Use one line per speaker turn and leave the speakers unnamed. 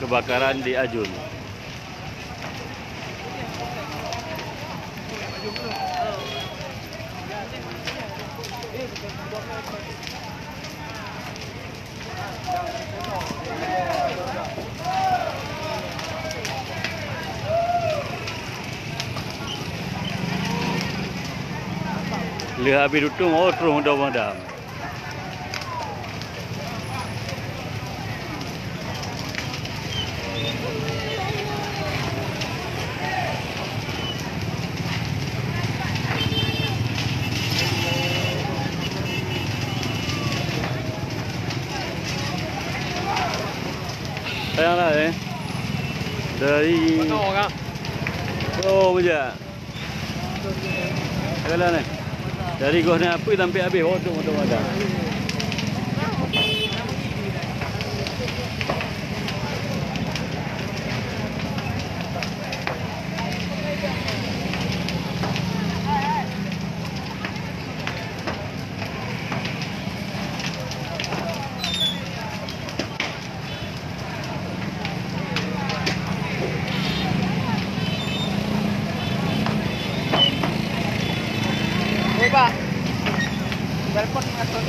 kebakaran di Ajun. Lihat api dutung, oh terus madam. Sayanglah dari oh beja. Kalau ni dari gua ni api sampai habis tu ada.
Pak, telepon atau